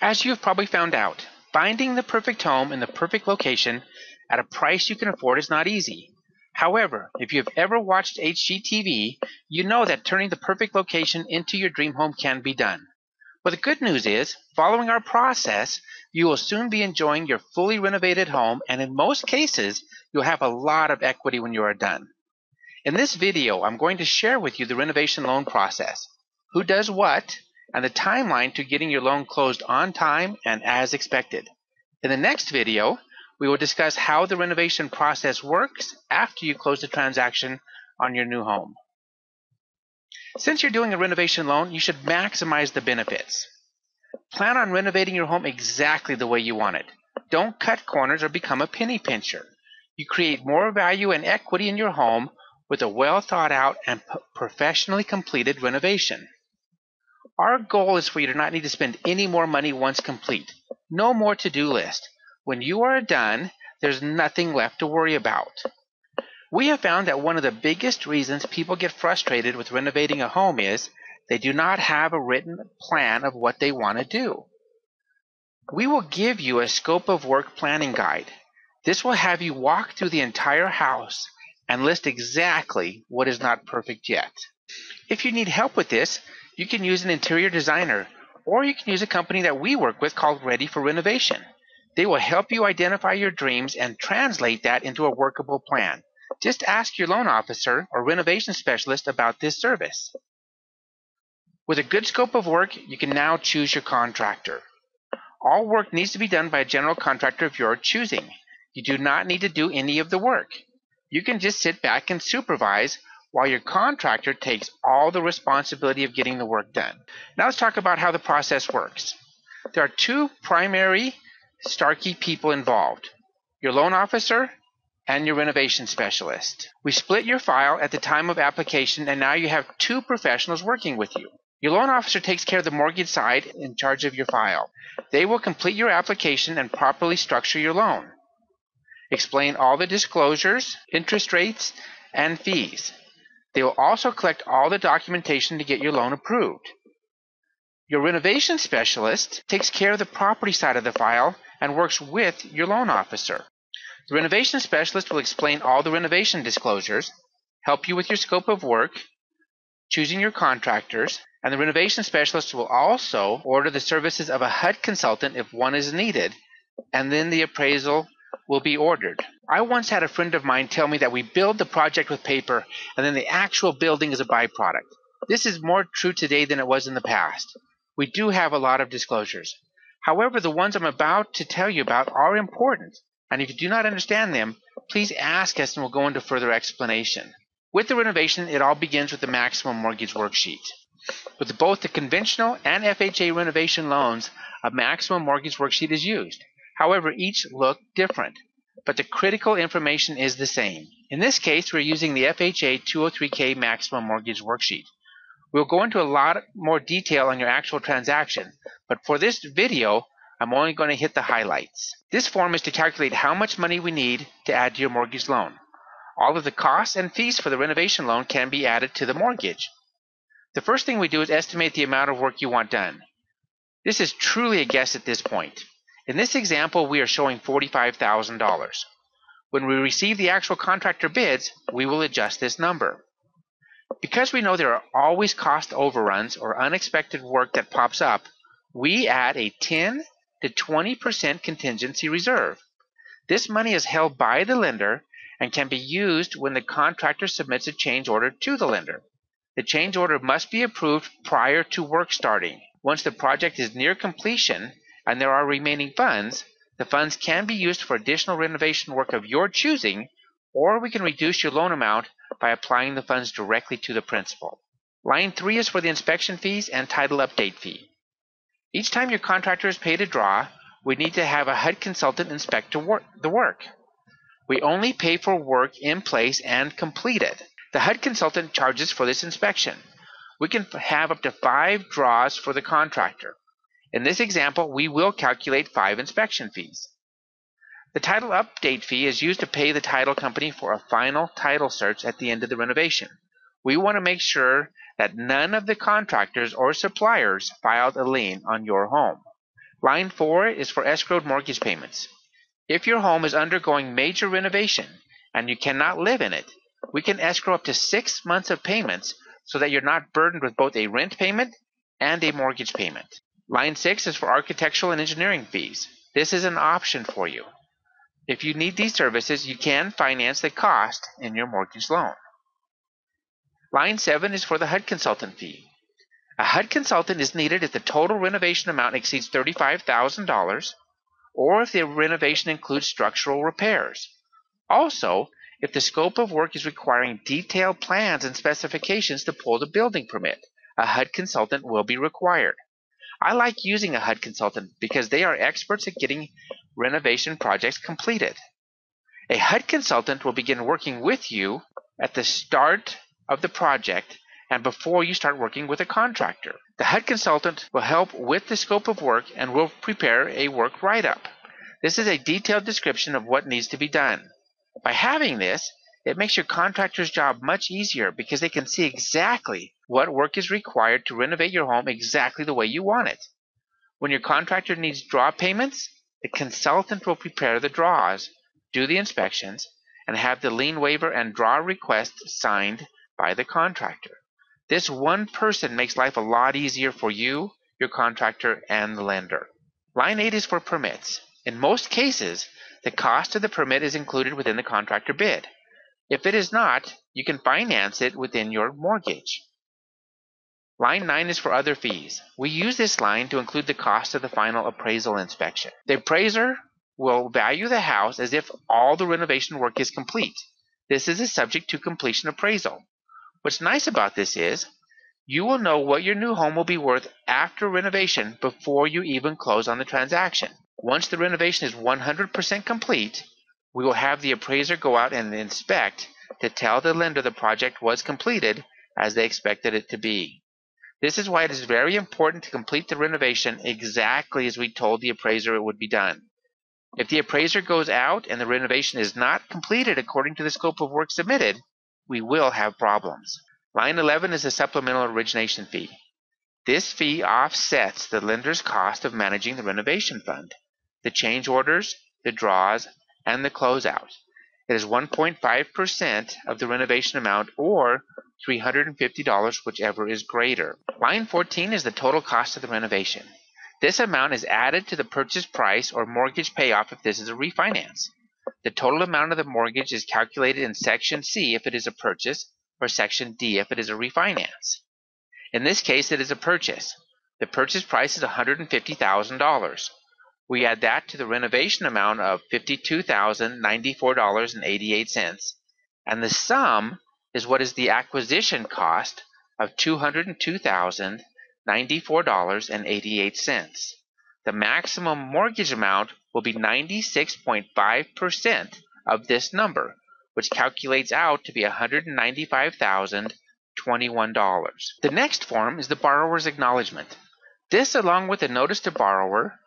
As you've probably found out, finding the perfect home in the perfect location at a price you can afford is not easy. However, if you have ever watched HGTV, you know that turning the perfect location into your dream home can be done. Well, the good news is, following our process, you will soon be enjoying your fully renovated home, and in most cases, you'll have a lot of equity when you are done. In this video, I'm going to share with you the renovation loan process, who does what, and the timeline to getting your loan closed on time and as expected. In the next video, we will discuss how the renovation process works after you close the transaction on your new home. Since you're doing a renovation loan, you should maximize the benefits. Plan on renovating your home exactly the way you want it. Don't cut corners or become a penny pincher. You create more value and equity in your home with a well thought out and professionally completed renovation. Our goal is for you to not need to spend any more money once complete. No more to-do list. When you are done, there's nothing left to worry about. We have found that one of the biggest reasons people get frustrated with renovating a home is they do not have a written plan of what they want to do. We will give you a scope of work planning guide. This will have you walk through the entire house and list exactly what is not perfect yet. If you need help with this, you can use an interior designer, or you can use a company that we work with called Ready for Renovation. They will help you identify your dreams and translate that into a workable plan. Just ask your loan officer or renovation specialist about this service. With a good scope of work, you can now choose your contractor. All work needs to be done by a general contractor of your choosing. You do not need to do any of the work. You can just sit back and supervise while your contractor takes all the responsibility of getting the work done. Now let's talk about how the process works. There are two primary Starkey people involved, your loan officer and your renovation specialist. We split your file at the time of application, and now you have two professionals working with you. Your loan officer takes care of the mortgage side in charge of your file. They will complete your application and properly structure your loan. Explain all the disclosures, interest rates, and fees. They will also collect all the documentation to get your loan approved. Your renovation specialist takes care of the property side of the file and works with your loan officer. The renovation specialist will explain all the renovation disclosures, help you with your scope of work, choosing your contractors, and the renovation specialist will also order the services of a HUD consultant if one is needed, and then the appraisal will be ordered. I once had a friend of mine tell me that we build the project with paper and then the actual building is a byproduct. This is more true today than it was in the past. We do have a lot of disclosures. However, the ones I'm about to tell you about are important, and if you do not understand them, please ask us and we'll go into further explanation. With the renovation, it all begins with the maximum mortgage worksheet. With both the conventional and FHA renovation loans, a maximum mortgage worksheet is used. However, each look different, but the critical information is the same. In this case, we're using the FHA 203K maximum mortgage worksheet. We'll go into a lot more detail on your actual transaction, but for this video, I'm only going to hit the highlights. This form is to calculate how much money we need to add to your mortgage loan. All of the costs and fees for the renovation loan can be added to the mortgage. The first thing we do is estimate the amount of work you want done. This is truly a guess at this point. In this example, we are showing $45,000. When we receive the actual contractor bids, we will adjust this number. Because we know there are always cost overruns or unexpected work that pops up, we add a 10 to 20% contingency reserve. This money is held by the lender and can be used when the contractor submits a change order to the lender. The change order must be approved prior to work starting. Once the project is near completion and there are remaining funds, the funds can be used for additional renovation work of your choosing, or we can reduce your loan amount by applying the funds directly to the principal. Line 3 is for the inspection fees and title update fee. Each time your contractor is paid a draw, we need to have a HUD consultant inspect the work. We only pay for work in place and completed. The HUD consultant charges for this inspection. We can have up to 5 draws for the contractor. In this example, we will calculate 5 inspection fees. The title update fee is used to pay the title company for a final title search at the end of the renovation. We want to make sure that none of the contractors or suppliers filed a lien on your home. Line 4 is for escrowed mortgage payments. If your home is undergoing major renovation and you cannot live in it, we can escrow up to 6 months of payments so that you're not burdened with both a rent payment and a mortgage payment. Line 6 is for architectural and engineering fees. This is an option for you. If you need these services, you can finance the cost in your mortgage loan. Line 7 is for the HUD consultant fee. A HUD consultant is needed if the total renovation amount exceeds $35,000 or if the renovation includes structural repairs. Also, if the scope of work is requiring detailed plans and specifications to pull the building permit, a HUD consultant will be required. I like using a HUD consultant because they are experts at getting renovation projects completed. A HUD consultant will begin working with you at the start of the project and before you start working with a contractor. The HUD consultant will help with the scope of work and will prepare a work write-up. This is a detailed description of what needs to be done. By having this, it makes your contractor's job much easier because they can see exactly what work is required to renovate your home exactly the way you want it. When your contractor needs draw payments, the consultant will prepare the draws, do the inspections, and have the lien waiver and draw request signed by the contractor. This one person makes life a lot easier for you, your contractor, and the lender. Line 8 is for permits. In most cases, the cost of the permit is included within the contractor bid. If it is not, you can finance it within your mortgage. Line 9 is for other fees. We use this line to include the cost of the final appraisal inspection. The appraiser will value the house as if all the renovation work is complete. This is a subject to completion appraisal. What's nice about this is you will know what your new home will be worth after renovation before you even close on the transaction. Once the renovation is 100% complete, we will have the appraiser go out and inspect to tell the lender the project was completed as they expected it to be. This is why it is very important to complete the renovation exactly as we told the appraiser it would be done. If the appraiser goes out and the renovation is not completed according to the scope of work submitted, we will have problems. Line 11 is a supplemental origination fee. This fee offsets the lender's cost of managing the renovation fund, the change orders, the draws, and the closeout. It is 1.5% of the renovation amount or $350, whichever is greater. Line 14 is the total cost of the renovation. This amount is added to the purchase price or mortgage payoff if this is a refinance. The total amount of the mortgage is calculated in Section C if it is a purchase or Section D if it is a refinance. In this case, it is a purchase. The purchase price is $150,000. We add that to the renovation amount of $52,094.88, and the sum is what is the acquisition cost of $202,094.88. The maximum mortgage amount will be 96.5% of this number, which calculates out to be $195,021. The next form is the borrower's acknowledgement. This, along with the notice to borrower,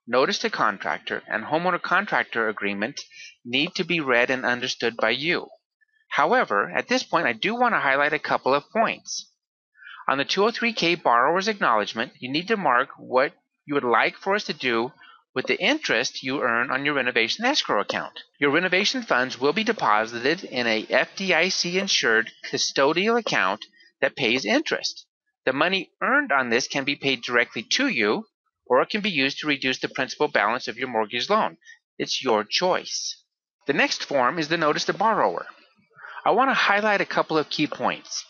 notice to contractor, and homeowner contractor agreement, need to be read and understood by you. However, at this point, I do want to highlight a couple of points. On the 203K borrower's acknowledgement, you need to mark what you would like for us to do with the interest you earn on your renovation escrow account. Your renovation funds will be deposited in a FDIC-insured custodial account that pays interest. The money earned on this can be paid directly to you, or it can be used to reduce the principal balance of your mortgage loan. It's your choice. The next form is the notice to borrower. I want to highlight a couple of key points.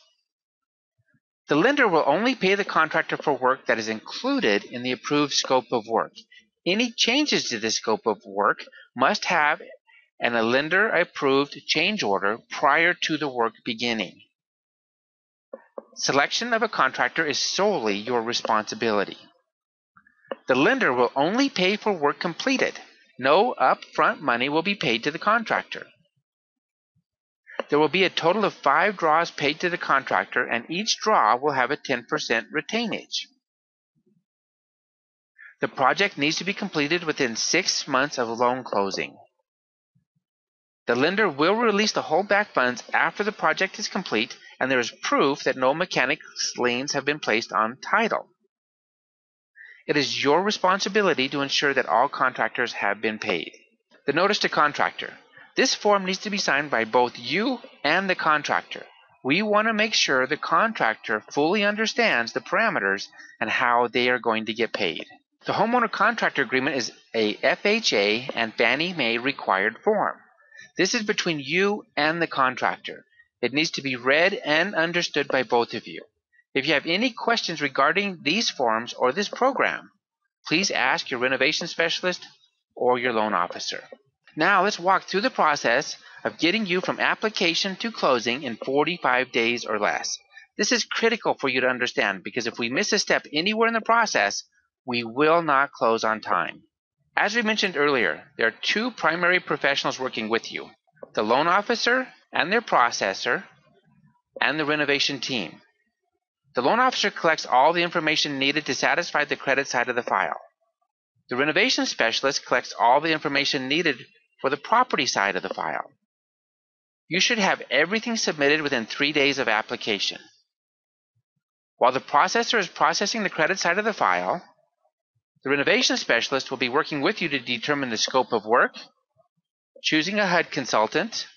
The lender will only pay the contractor for work that is included in the approved scope of work. Any changes to this scope of work must have a lender-approved change order prior to the work beginning. Selection of a contractor is solely your responsibility. The lender will only pay for work completed. No upfront money will be paid to the contractor. There will be a total of 5 draws paid to the contractor, and each draw will have a 10% retainage. The project needs to be completed within 6 months of loan closing. The lender will release the holdback funds after the project is complete and there is proof that no mechanics liens have been placed on title. It is your responsibility to ensure that all contractors have been paid. The notice to contractor. This form needs to be signed by both you and the contractor. We want to make sure the contractor fully understands the parameters and how they are going to get paid. The homeowner contractor agreement is a FHA and Fannie Mae required form. This is between you and the contractor. It needs to be read and understood by both of you. If you have any questions regarding these forms or this program, please ask your renovation specialist or your loan officer. Now let's walk through the process of getting you from application to closing in 45 days or less. This is critical for you to understand because if we miss a step anywhere in the process, we will not close on time. As we mentioned earlier, there are two primary professionals working with you, the loan officer and their processor, and the renovation team. The loan officer collects all the information needed to satisfy the credit side of the file. The renovation specialist collects all the information needed for the property side of the file. You should have everything submitted within 3 days of application. While the processor is processing the credit side of the file, the renovation specialist will be working with you to determine the scope of work, choosing a HUD consultant,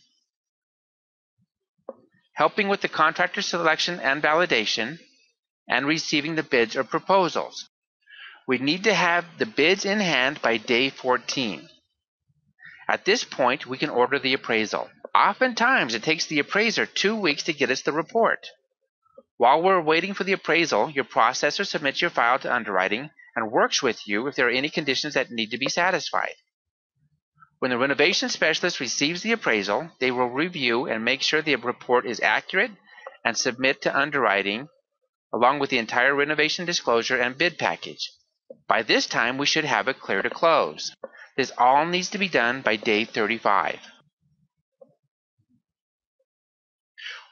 helping with the contractor selection and validation, and receiving the bids or proposals. We need to have the bids in hand by day 14. At this point, we can order the appraisal. Oftentimes, it takes the appraiser 2 weeks to get us the report. While we're waiting for the appraisal, your processor submits your file to underwriting and works with you if there are any conditions that need to be satisfied. When the renovation specialist receives the appraisal, they will review and make sure the report is accurate and submit to underwriting along with the entire renovation disclosure and bid package. By this time, we should have it clear to close. This all needs to be done by day 35.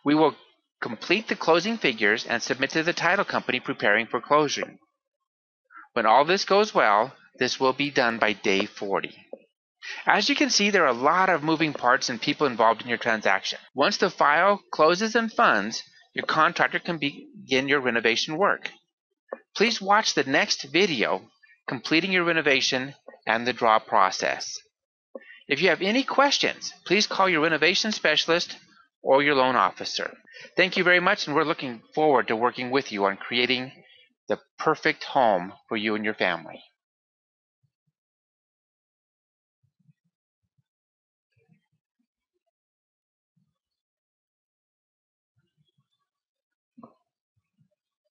We will complete the closing figures and submit to the title company preparing for closing. When all this goes well, this will be done by day 40. As you can see, there are a lot of moving parts and people involved in your transaction. Once the file closes and funds, your contractor can begin your renovation work. Please watch the next video, completing your renovation and the draw process. If you have any questions, please call your renovation specialist or your loan officer. Thank you very much, and we're looking forward to working with you on creating the perfect home for you and your family.